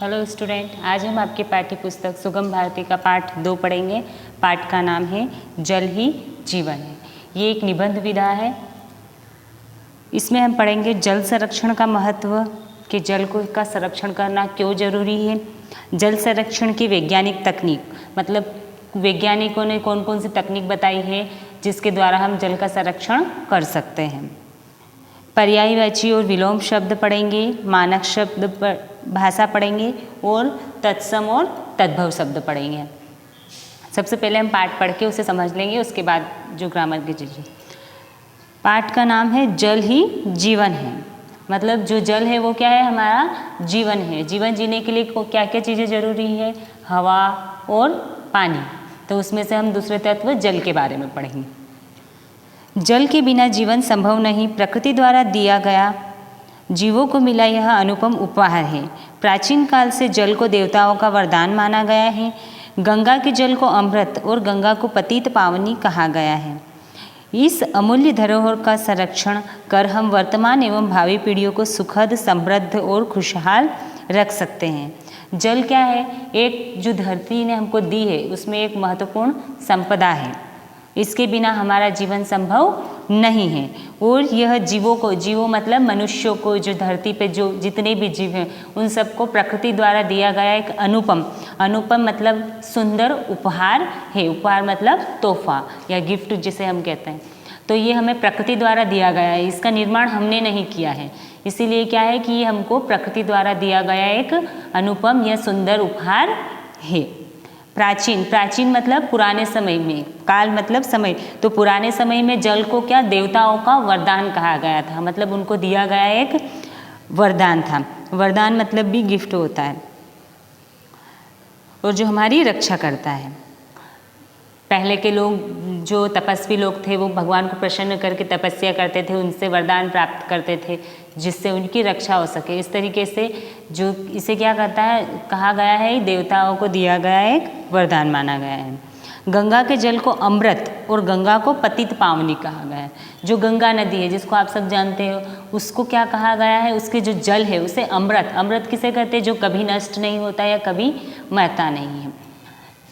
Hello student, आज हम आपकी पाठ्य पुस्तक सुगम भारती का पाठ 2 पढ़ेंगे। पाठ का नाम है जल ही जीवन है। ये एक निबंध विधा है। इसमें हम पढ़ेंगे जल संरक्षण का महत्व, कि जल को का संरक्षण करना क्यों जरूरी है। जल संरक्षण की वैज्ञानिक तकनीक, मतलब वैज्ञानिकों ने कौन कौन सी तकनीक बताई है जिसके द्वारा हम जल का संरक्षण कर सकते हैं। पर्यायवाची और विलोम शब्द पढ़ेंगे, मानक शब्द भाषा पढ़ेंगे और तत्सम और तद्भव शब्द पढ़ेंगे। सबसे पहले हम पाठ पढ़ के उसे समझ लेंगे, उसके बाद जो ग्रामर की चीज़ें। पाठ का नाम है जल ही जीवन है, मतलब जो जल है वो क्या है, हमारा जीवन है। जीवन जीने के लिए क्या क्या चीज़ें जरूरी है, हवा और पानी। तो उसमें से हम दूसरे तत्व जल के बारे में पढ़ेंगे। जल के बिना जीवन संभव नहीं, प्रकृति द्वारा दिया गया जीवों को मिला यह अनुपम उपहार है। प्राचीन काल से जल को देवताओं का वरदान माना गया है। गंगा के जल को अमृत और गंगा को पतित पावनी कहा गया है। इस अमूल्य धरोहर का संरक्षण कर हम वर्तमान एवं भावी पीढ़ियों को सुखद, समृद्ध और खुशहाल रख सकते हैं। जल क्या है, एक जो धरती ने हमको दी है उसमें एक महत्वपूर्ण संपदा है। इसके बिना हमारा जीवन संभव नहीं है। और यह जीवों मतलब मनुष्यों को, जो धरती पे जो जितने भी जीव हैं उन सबको प्रकृति द्वारा दिया गया एक अनुपम मतलब सुंदर उपहार है। उपहार मतलब तोहफा या गिफ्ट जिसे हम कहते हैं। तो ये हमें प्रकृति द्वारा दिया गया है, इसका निर्माण हमने नहीं किया है। इसीलिए क्या है कि ये हमको प्रकृति द्वारा दिया गया एक अनुपम या सुंदर उपहार है। प्राचीन मतलब पुराने समय में, काल मतलब समय। तो पुराने समय में जल को क्या, देवताओं का वरदान कहा गया था, मतलब उनको दिया गया एक वरदान था। वरदान मतलब भी गिफ्ट होता है और जो हमारी रक्षा करता है। पहले के लोग, जो तपस्वी लोग थे, वो भगवान को प्रसन्न करके तपस्या करते थे, उनसे वरदान प्राप्त करते थे जिससे उनकी रक्षा हो सके। इस तरीके से जो इसे क्या करता है, कहा गया है, देवताओं को दिया गया एक वरदान माना गया है। गंगा के जल को अमृत और गंगा को पतित पावनी कहा गया है। जो गंगा नदी है जिसको आप सब जानते हो, उसको क्या कहा गया है, उसके जो जल है उसे अमृत किसे कहते हैं, जो कभी नष्ट नहीं होता या कभी मरता नहीं है।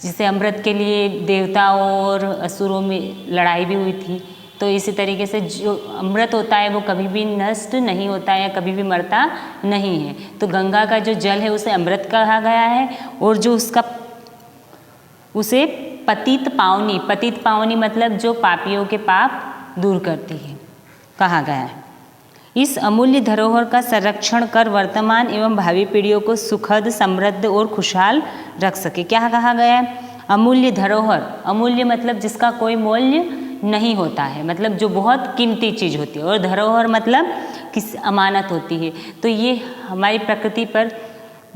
जिसे अमृत के लिए देवताओं और असुरों में लड़ाई भी हुई थी। तो इसी तरीके से जो अमृत होता है वो कभी भी नष्ट नहीं होता है या कभी भी मरता नहीं है। तो गंगा का जो जल है उसे अमृत कहा गया है। और जो उसे पतित पावनी मतलब जो पापियों के पाप दूर करती है, कहा गया है। इस अमूल्य धरोहर का संरक्षण कर वर्तमान एवं भावी पीढ़ियों को सुखद, समृद्ध और खुशहाल रख सके। क्या कहा गया है, अमूल्य धरोहर। अमूल्य मतलब जिसका कोई मूल्य नहीं होता है, मतलब जो बहुत कीमती चीज़ होती है। और धरोहर मतलब किस अमानत होती है। तो ये हमारी प्रकृति पर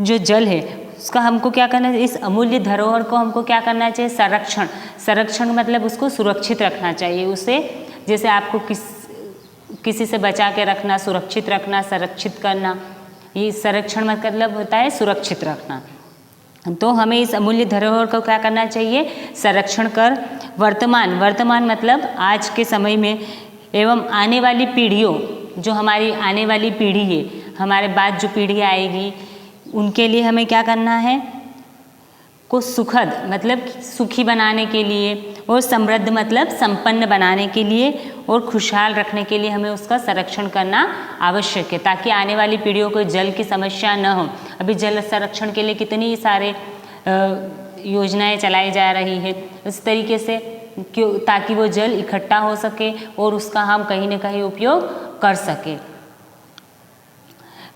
जो जल है उसका हमको क्या करना चाहिए, इस अमूल्य धरोहर को हमको क्या करना चाहिए, संरक्षण मतलब उसको सुरक्षित रखना चाहिए। उसे जैसे आपको किसी से बचा के रखना, सुरक्षित रखना, संरक्षित करना, ये संरक्षण मतलब होता है सुरक्षित रखना। तो हमें इस अमूल्य धरोहर को क्या करना चाहिए, संरक्षण कर वर्तमान मतलब आज के समय में एवं आने वाली पीढ़ियों, जो हमारी आने वाली पीढ़ी है, हमारे बाद जो पीढ़ी आएगी उनके लिए हमें क्या करना है, को सुखद मतलब सुखी बनाने के लिए, और समृद्ध मतलब संपन्न बनाने के लिए, और खुशहाल रखने के लिए हमें उसका संरक्षण करना आवश्यक है, ताकि आने वाली पीढ़ियों को जल की समस्या न हो। अभी जल संरक्षण के लिए कितनी सारे योजनाएं चलाई जा रही है, इस तरीके से ताकि वो जल इकट्ठा हो सके और उसका हम कहीं न कहीं उपयोग कर सके।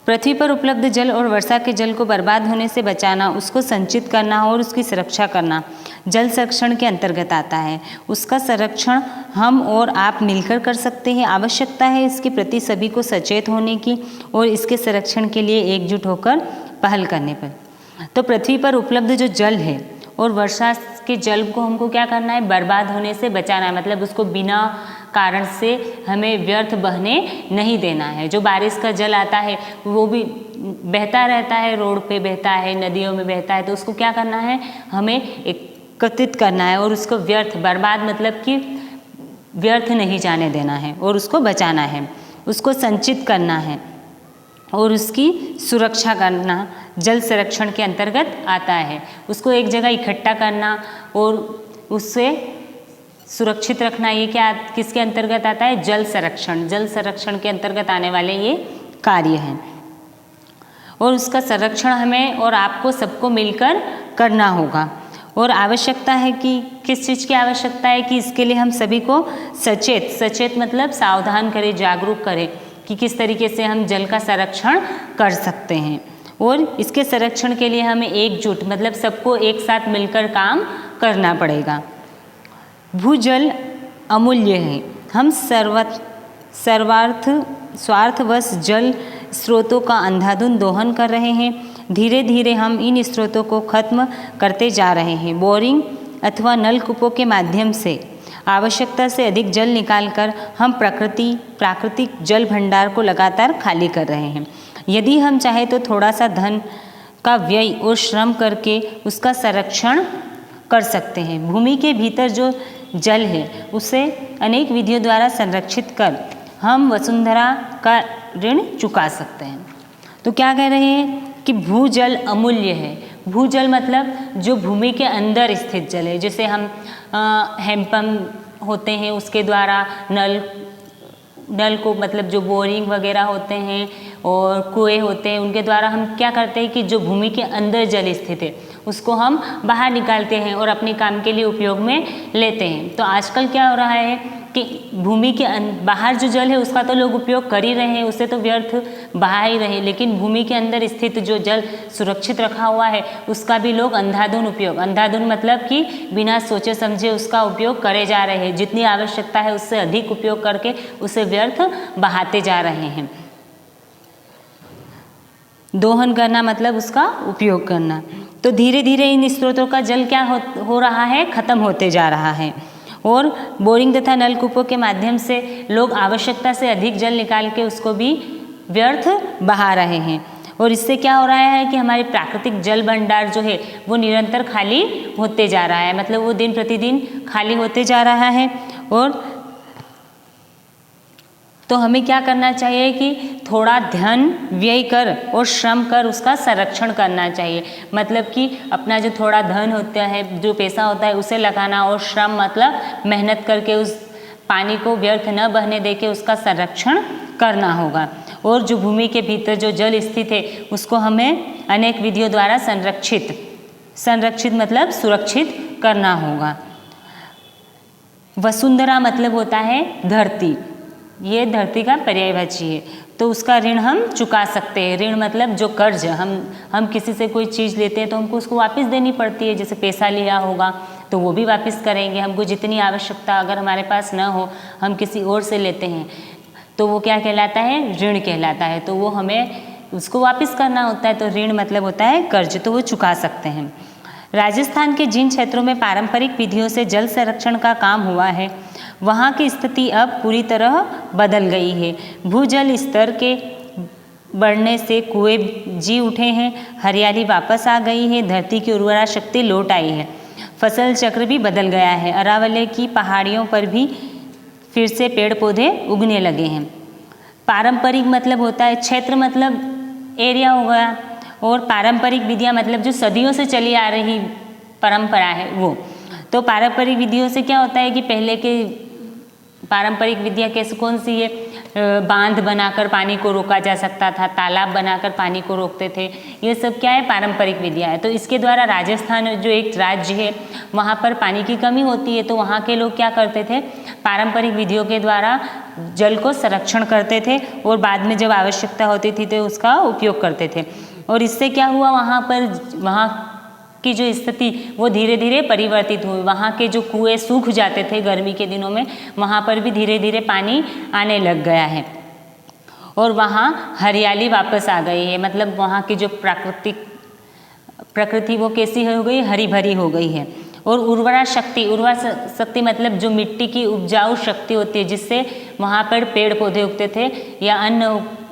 पृथ्वी पर उपलब्ध जल और वर्षा के जल को बर्बाद होने से बचाना, उसको संचित करना और उसकी सुरक्षा करना जल संरक्षण के अंतर्गत आता है। उसका संरक्षण हम और आप मिलकर कर सकते हैं। आवश्यकता है इसके प्रति सभी को सचेत होने की और इसके संरक्षण के लिए एकजुट होकर पहल करने पर। तो पृथ्वी पर उपलब्ध जो जल है और वर्षा के जल को हमको क्या करना है, बर्बाद होने से बचाना है, मतलब उसको बिना कारण से हमें व्यर्थ बहने नहीं देना है। जो बारिश का जल आता है वो भी बहता रहता है, रोड पे बहता है, नदियों में बहता है, तो उसको क्या करना है, हमें एकत्रित करना है और उसको बर्बाद मतलब कि व्यर्थ नहीं जाने देना है और उसको बचाना है, उसको संचित करना है और उसकी सुरक्षा करना जल संरक्षण के अंतर्गत आता है। उसको एक जगह इकट्ठा करना और उससे सुरक्षित रखना, ये क्या किसके अंतर्गत आता है? जल संरक्षण। जल संरक्षण के अंतर्गत आने वाले ये कार्य हैं और उसका संरक्षण हमें और आपको सबको मिलकर करना होगा। और आवश्यकता है कि किस चीज़ की आवश्यकता है कि इसके लिए हम सभी को सचेत मतलब सावधान करें, जागरूक करें कि किस तरीके से हम जल का संरक्षण कर सकते हैं। और इसके संरक्षण के लिए हमें एकजुट मतलब सबको एक साथ मिलकर काम करना पड़ेगा। भूजल अमूल्य है। हम स्वार्थवश जल स्रोतों का अंधाधुंध दोहन कर रहे हैं। धीरे धीरे हम इन स्रोतों को खत्म करते जा रहे हैं। बोरिंग अथवा नलकूपों के माध्यम से आवश्यकता से अधिक जल निकालकर हम प्राकृतिक जल भंडार को लगातार खाली कर रहे हैं। यदि हम चाहें तो थोड़ा सा धन का व्यय और श्रम करके उसका संरक्षण कर सकते हैं। भूमि के भीतर जो जल है उसे अनेक विधियों द्वारा संरक्षित कर हम वसुंधरा का ऋण चुका सकते हैं। तो क्या कह रहे हैं कि भूजल अमूल्य है। भूजल मतलब जो भूमि के अंदर स्थित जल है, जैसे हम हैंडपंप होते हैं उसके द्वारा नल को मतलब जो बोरिंग वगैरह होते हैं और कुएं होते हैं उनके द्वारा हम क्या करते हैं कि जो भूमि के अंदर जल स्थित है उसको हम बाहर निकालते हैं और अपने काम के लिए उपयोग में लेते हैं। तो आजकल क्या हो रहा है कि भूमि के बाहर जो जल है उसका तो लोग उपयोग कर ही रहे हैं, उससे तो व्यर्थ बहा ही रहे, लेकिन भूमि के अंदर स्थित जो जल सुरक्षित रखा हुआ है उसका भी लोग अंधाधुंध मतलब कि बिना सोचे समझे उसका उपयोग करे जा रहे हैं। जितनी आवश्यकता है उससे अधिक उपयोग करके उसे व्यर्थ बहाते जा रहे हैं। दोहन करना मतलब उसका उपयोग करना। तो धीरे धीरे इन स्रोतों का जल क्या हो रहा है? खत्म होते जा रहा है। और बोरिंग तथा नलकूपों के माध्यम से लोग आवश्यकता से अधिक जल निकाल के उसको भी व्यर्थ बहा रहे हैं। और इससे क्या हो रहा है कि हमारे प्राकृतिक जल भंडार जो है वो निरंतर खाली होते जा रहा है, मतलब वो दिन प्रतिदिन खाली होते जा रहा है। और तो हमें क्या करना चाहिए कि थोड़ा धन व्यय कर और श्रम कर उसका संरक्षण करना चाहिए। मतलब कि अपना जो थोड़ा धन होता है, जो पैसा होता है उसे लगाना, और श्रम मतलब मेहनत करके उस पानी को व्यर्थ न बहने देके उसका संरक्षण करना होगा। और जो भूमि के भीतर जो जल स्थित है उसको हमें अनेक विधियों द्वारा संरक्षित मतलब सुरक्षित करना होगा। वसुंधरा मतलब होता है धरती, ये धरती का पर्यायवाची है, तो उसका ऋण हम चुका सकते हैं। ऋण मतलब जो कर्ज हम किसी से कोई चीज़ लेते हैं तो हमको उसको वापस देनी पड़ती है। जैसे पैसा लिया होगा तो वो भी वापस करेंगे। हमको जितनी आवश्यकता अगर हमारे पास न हो, हम किसी और से लेते हैं तो वो क्या कहलाता है? ऋण कहलाता है। तो वो हमें उसको वापस करना होता है। तो ऋण मतलब होता है कर्ज, तो वो चुका सकते हैं। राजस्थान के जिन क्षेत्रों में पारंपरिक विधियों से जल संरक्षण का काम हुआ है वहाँ की स्थिति अब पूरी तरह बदल गई है। भूजल स्तर के बढ़ने से कुएं जी उठे हैं, हरियाली वापस आ गई है, धरती की उर्वरा शक्ति लौट आई है, फसल चक्र भी बदल गया है। अरावली की पहाड़ियों पर भी फिर से पेड़ पौधे उगने लगे हैं। पारंपरिक मतलब होता है क्षेत्र मतलब एरिया हो गया, और पारंपरिक विधियाँ मतलब जो सदियों से चली आ रही परंपरा है वो। तो पारंपरिक विधियों से क्या होता है कि पहले के पारंपरिक विधियाँ कैसे कौन सी है? बांध बनाकर पानी को रोका जा सकता था, तालाब बनाकर पानी को रोकते थे, ये सब क्या है? पारंपरिक विधियाँ है। तो इसके द्वारा राजस्थान जो एक राज्य है वहाँ पर पानी की कमी होती है, तो वहाँ के लोग क्या करते थे? पारंपरिक विधियों के द्वारा जल को संरक्षण करते थे और बाद में जब आवश्यकता होती थी तो उसका उपयोग करते थे। और इससे क्या हुआ? वहाँ की जो स्थिति वो धीरे धीरे परिवर्तित हुई। वहाँ के जो कुएं सूख जाते थे गर्मी के दिनों में, वहाँ पर भी धीरे धीरे पानी आने लग गया है और वहाँ हरियाली वापस आ गई है। मतलब वहाँ की जो प्रकृति वो कैसी हो गई? हरी भरी हो गई है। और उर्वरा शक्ति मतलब जो मिट्टी की उपजाऊ शक्ति होती है जिससे वहाँ पर पेड़ पौधे उगते थे या अन्न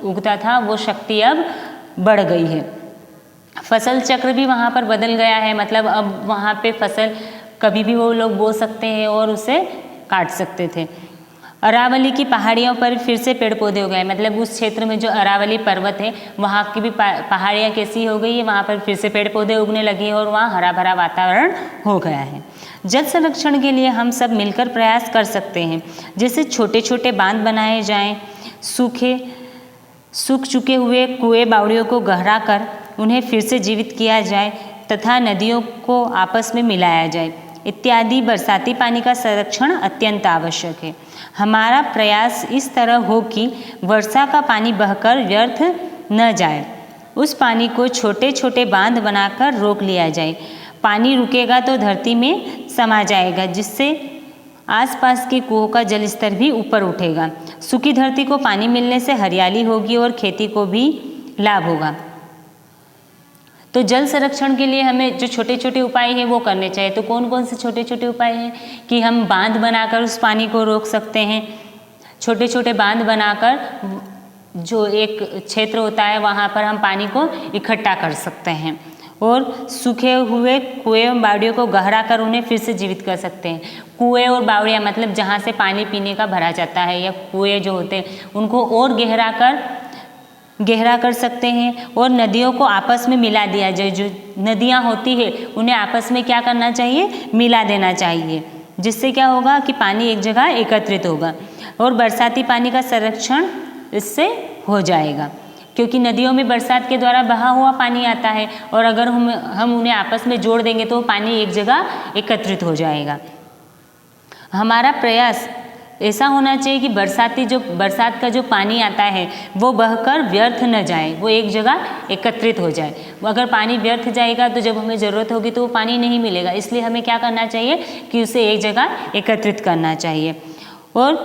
उगता था, वो शक्ति अब बढ़ गई है। फसल चक्र भी वहाँ पर बदल गया है, मतलब अब वहाँ पे फसल कभी भी वो लोग बो सकते हैं और उसे काट सकते थे। अरावली की पहाड़ियों पर फिर से पेड़ पौधे हो गए, मतलब उस क्षेत्र में जो अरावली पर्वत है वहाँ की भी पहाड़ियाँ कैसी हो गई है, वहाँ पर फिर से पेड़ पौधे उगने लगे हैं और वहाँ हरा भरा वातावरण हो गया है। जल संरक्षण के लिए हम सब मिलकर प्रयास कर सकते हैं, जैसे छोटे छोटे बांध बनाए जाएं, सूख चुके हुए कुएं बावड़ियों को गहरा कर उन्हें फिर से जीवित किया जाए तथा नदियों को आपस में मिलाया जाए इत्यादि। बरसाती पानी का संरक्षण अत्यंत आवश्यक है। हमारा प्रयास इस तरह हो कि वर्षा का पानी बहकर व्यर्थ न जाए, उस पानी को छोटे छोटे बांध बनाकर रोक लिया जाए। पानी रुकेगा तो धरती में समा जाएगा, जिससे आसपास के कुओं का जल स्तर भी ऊपर उठेगा। सूखी धरती को पानी मिलने से हरियाली होगी और खेती को भी लाभ होगा। तो जल संरक्षण के लिए हमें जो छोटे छोटे उपाय हैं वो करने चाहिए। तो कौन कौन से छोटे छोटे उपाय हैं कि हम बांध बनाकर उस पानी को रोक सकते हैं। छोटे छोटे बांध बनाकर जो एक क्षेत्र होता है वहाँ पर हम पानी को इकट्ठा कर सकते हैं और सूखे हुए कुएं बावड़ियों को गहरा कर उन्हें फिर से जीवित कर सकते हैं। कुएं और बावड़ियाँ मतलब जहाँ से पानी पीने का भरा जाता है या कुएं जो होते हैं उनको और गहरा कर सकते हैं और नदियों को आपस में मिला दिया जाए। जो नदियाँ होती है उन्हें आपस में क्या करना चाहिए, मिला देना चाहिए, जिससे क्या होगा कि पानी एक जगह एकत्रित होगा और बरसाती पानी का संरक्षण इससे हो जाएगा, क्योंकि नदियों में बरसात के द्वारा बहा हुआ पानी आता है और अगर हम उन्हें आपस में जोड़ देंगे तो पानी एक जगह एकत्रित हो जाएगा। हमारा प्रयास ऐसा होना चाहिए कि बरसात का जो पानी आता है वो बहकर व्यर्थ न जाए, वो एक जगह एकत्रित हो जाए। अगर पानी व्यर्थ जाएगा तो जब हमें ज़रूरत होगी तो वो पानी नहीं मिलेगा, इसलिए हमें क्या करना चाहिए कि उसे एक जगह एकत्रित करना चाहिए और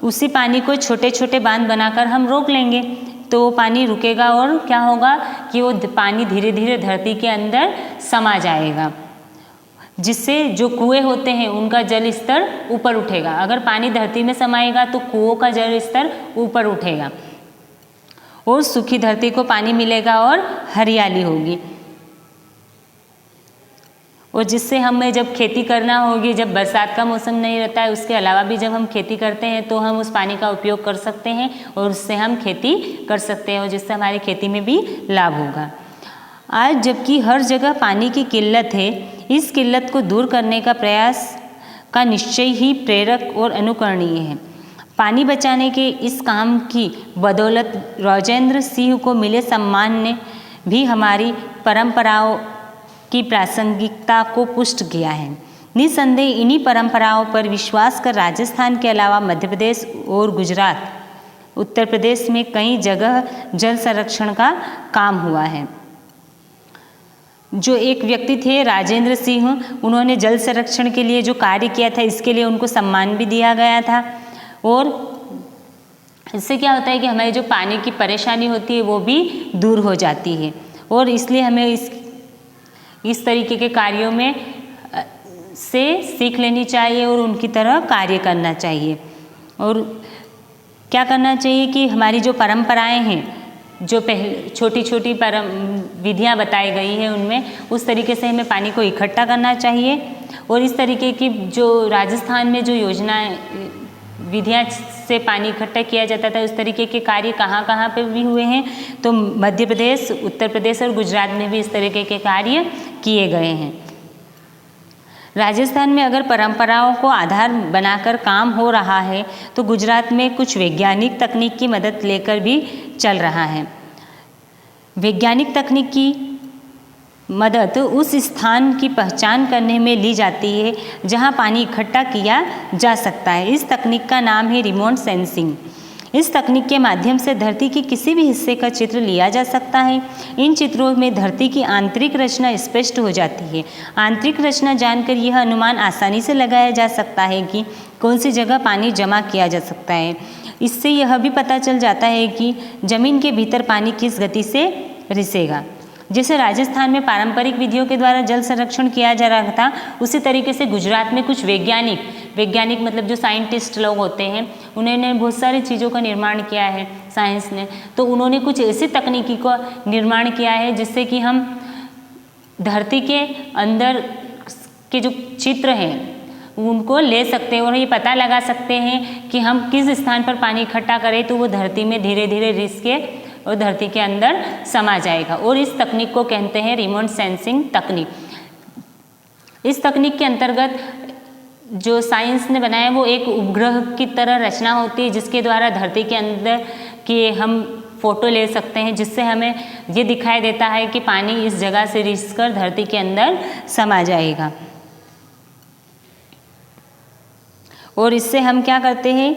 उसी पानी को छोटे छोटे बांध बनाकर हम रोक लेंगे तो वो पानी रुकेगा और क्या होगा कि वो पानी धीरे धीरे धरती के अंदर समा जाएगा, जिससे जो कुएं होते हैं उनका जल स्तर ऊपर उठेगा। अगर पानी धरती में समाएगा तो कुओं का जल स्तर ऊपर उठेगा और सूखी धरती को पानी मिलेगा और हरियाली होगी और जिससे हमें जब खेती करना होगी, जब बरसात का मौसम नहीं रहता है, उसके अलावा भी जब हम खेती करते हैं तो हम उस पानी का उपयोग कर सकते हैं और उससे हम खेती कर सकते हैं और जिससे हमारी खेती में भी लाभ होगा। आज जबकि हर जगह पानी की किल्लत है, इस किल्लत को दूर करने का प्रयास का निश्चय ही प्रेरक और अनुकरणीय है। पानी बचाने के इस काम की बदौलत राजेंद्र सिंह को मिले सम्मान ने भी हमारी परंपराओं की प्रासंगिकता को पुष्ट किया है। निसंदेह इन्हीं परंपराओं पर विश्वास कर राजस्थान के अलावा मध्य प्रदेश और गुजरात, उत्तर प्रदेश में कई जगह जल संरक्षण का काम हुआ है। जो एक व्यक्ति थे राजेंद्र सिंह, उन्होंने जल संरक्षण के लिए जो कार्य किया था इसके लिए उनको सम्मान भी दिया गया था और इससे क्या होता है कि हमारी जो पानी की परेशानी होती है वो भी दूर हो जाती है और इसलिए हमें इस तरीके के कार्यों में से सीख लेनी चाहिए और उनकी तरह कार्य करना चाहिए। और क्या करना चाहिए कि हमारी जो परंपराएं हैं, जो पहले छोटी छोटी विधियां बताई गई हैं उनमें उस तरीके से हमें पानी को इकट्ठा करना चाहिए और इस तरीके की जो राजस्थान में जो योजनाएं विधियां से पानी इकट्ठा किया जाता था उस तरीके के कार्य कहाँ कहाँ पे भी हुए हैं, तो मध्य प्रदेश, उत्तर प्रदेश और गुजरात में भी इस तरीके के कार्य किए गए हैं। राजस्थान में अगर परंपराओं को आधार बनाकर काम हो रहा है तो गुजरात में कुछ वैज्ञानिक तकनीक की मदद लेकर भी चल रहा है। वैज्ञानिक तकनीक की मदद उस स्थान की पहचान करने में ली जाती है जहां पानी इकट्ठा किया जा सकता है। इस तकनीक का नाम है रिमोट सेंसिंग। इस तकनीक के माध्यम से धरती के किसी भी हिस्से का चित्र लिया जा सकता है। इन चित्रों में धरती की आंतरिक रचना स्पष्ट हो जाती है। आंतरिक रचना जानकर यह अनुमान आसानी से लगाया जा सकता है कि कौन सी जगह पानी जमा किया जा सकता है। इससे यह भी पता चल जाता है कि जमीन के भीतर पानी किस गति से रिसेगा। जैसे राजस्थान में पारंपरिक विधियों के द्वारा जल संरक्षण किया जा रहा था, उसी तरीके से गुजरात में कुछ वैज्ञानिक मतलब जो साइंटिस्ट लोग होते हैं उन्होंने बहुत सारी चीज़ों का निर्माण किया है साइंस ने। तो उन्होंने कुछ ऐसी तकनीकी का निर्माण किया है जिससे कि हम धरती के अंदर के जो चित्र हैं उनको ले सकते हैं और ये पता लगा सकते हैं कि हम किस स्थान पर पानी इकट्ठा करें तो वो धरती में धीरे धीरे रिस के और धरती के अंदर समा जाएगा। और इस तकनीक को कहते हैं रिमोट सेंसिंग तकनीक। इस तकनीक के अंतर्गत जो साइंस ने बनाया वो एक उपग्रह की तरह रचना होती है जिसके द्वारा धरती के अंदर की हम फोटो ले सकते हैं, जिससे हमें ये दिखाई देता है कि पानी इस जगह से रिस कर धरती के अंदर समा जाएगा। और इससे हम क्या करते हैं,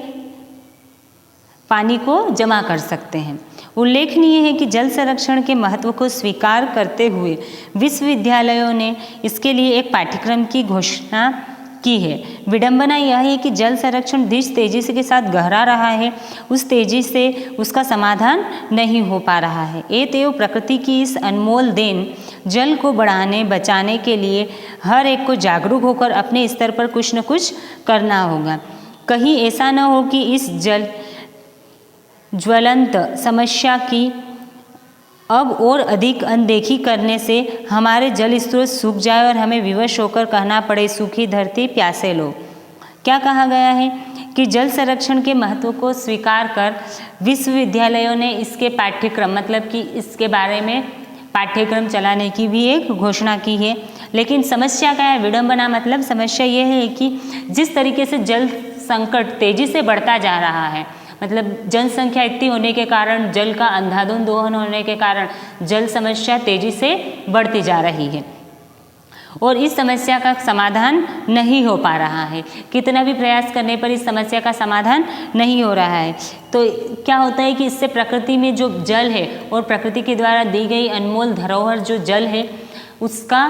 पानी को जमा कर सकते हैं। उल्लेखनीय है कि जल संरक्षण के महत्व को स्वीकार करते हुए विश्वविद्यालयों ने इसके लिए एक पाठ्यक्रम की घोषणा की है। विडंबना यह है कि जल संरक्षण जिस तेजी से के साथ गहरा रहा है उस तेजी से उसका समाधान नहीं हो पा रहा है। एतएव प्रकृति की इस अनमोल देन जल को बढ़ाने बचाने के लिए हर एक को जागरूक होकर अपने स्तर पर कुछ न कुछ करना होगा। कहीं ऐसा न हो कि इस ज्वलंत समस्या की अब और अधिक अनदेखी करने से हमारे जल स्रोत सूख जाए और हमें विवश होकर कहना पड़े सूखी धरती प्यासे लो। क्या कहा गया है कि जल संरक्षण के महत्व को स्वीकार कर विश्वविद्यालयों ने इसके पाठ्यक्रम मतलब कि इसके बारे में पाठ्यक्रम चलाने की भी एक घोषणा की है। लेकिन समस्या क्या है, विडंबना मतलब समस्या ये है कि जिस तरीके से जल संकट तेजी से बढ़ता जा रहा है, मतलब जनसंख्या इतनी होने के कारण, जल का अंधाधुंध दोहन होने के कारण जल समस्या तेजी से बढ़ती जा रही है और इस समस्या का समाधान नहीं हो पा रहा है। कितना भी प्रयास करने पर इस समस्या का समाधान नहीं हो रहा है। तो क्या होता है कि इससे प्रकृति में जो जल है और प्रकृति के द्वारा दी गई अनमोल धरोहर जो जल है उसका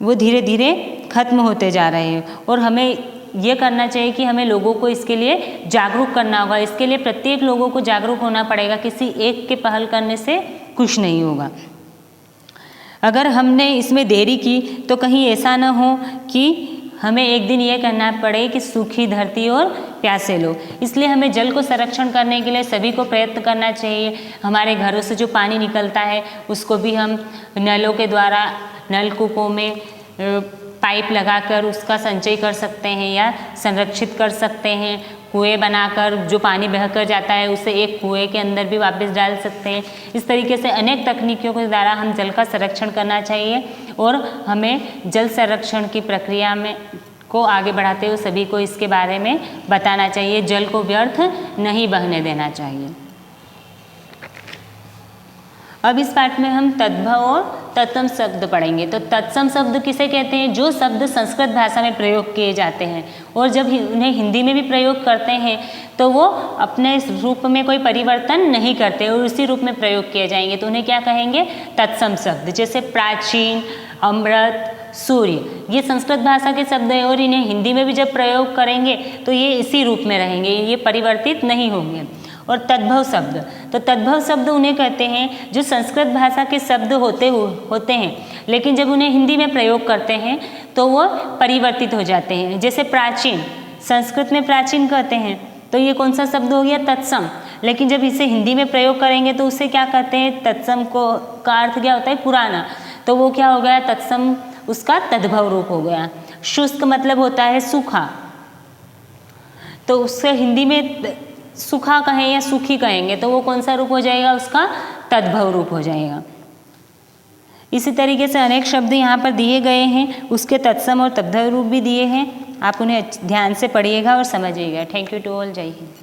वो धीरे धीरे खत्म होते जा रहे हैं। और हमें ये करना चाहिए कि हमें लोगों को इसके लिए जागरूक करना होगा। इसके लिए प्रत्येक लोगों को जागरूक होना पड़ेगा, किसी एक के पहल करने से कुछ नहीं होगा। अगर हमने इसमें देरी की तो कहीं ऐसा ना हो कि हमें एक दिन ये कहना पड़े कि सूखी धरती और प्यासे लो। इसलिए हमें जल को संरक्षण करने के लिए सभी को प्रयत्न करना चाहिए। हमारे घरों से जो पानी निकलता है उसको भी हम नलों के द्वारा नलकूपों में पाइप लगाकर उसका संचय कर सकते हैं या संरक्षित कर सकते हैं। कुएं बनाकर जो पानी बहकर जाता है उसे एक कुएं के अंदर भी वापस डाल सकते हैं। इस तरीके से अनेक तकनीकों के द्वारा हम जल का संरक्षण करना चाहिए और हमें जल संरक्षण की प्रक्रिया में को आगे बढ़ाते हुए सभी को इसके बारे में बताना चाहिए। जल को व्यर्थ नहीं बहने देना चाहिए। अब इस पाठ में हम तद्भव और तत्सम शब्द पढ़ेंगे। तो तत्सम शब्द किसे कहते हैं? जो शब्द संस्कृत भाषा में प्रयोग किए जाते हैं और जब उन्हें हिंदी में भी प्रयोग करते हैं तो वो अपने रूप में कोई परिवर्तन नहीं करते और उसी रूप में प्रयोग किए जाएंगे तो उन्हें क्या कहेंगे? तत्सम शब्द। जैसे प्राचीन, अमृत, सूर्य, ये संस्कृत भाषा के शब्द हैं और इन्हें हिंदी में भी जब प्रयोग करेंगे तो ये इसी रूप में रहेंगे, ये परिवर्तित नहीं होंगे। और तद्भव शब्द, तो तद्भव शब्द उन्हें कहते हैं जो संस्कृत भाषा के शब्द होते हैं लेकिन जब उन्हें हिंदी में प्रयोग करते हैं तो वो परिवर्तित हो जाते हैं। जैसे प्राचीन, संस्कृत में प्राचीन कहते हैं तो ये कौन सा शब्द हो गया? तत्सम। लेकिन जब इसे हिंदी में प्रयोग करेंगे तो उसे क्या कहते हैं? तत्सम का अर्थ क्या होता है? पुराना। तो वो क्या हो गया? तत्सम उसका तद्भव रूप हो गया। शुष्क मतलब होता है सूखा, तो उससे हिंदी में सूखा कहें या सूखी कहेंगे तो वो कौन सा रूप हो जाएगा? उसका तद्भव रूप हो जाएगा। इसी तरीके से अनेक शब्द यहाँ पर दिए गए हैं, उसके तत्सम और तद्भव रूप भी दिए हैं। आप उन्हें ध्यान से पढ़िएगा और समझिएगा। Thank you to all. जय हिंद।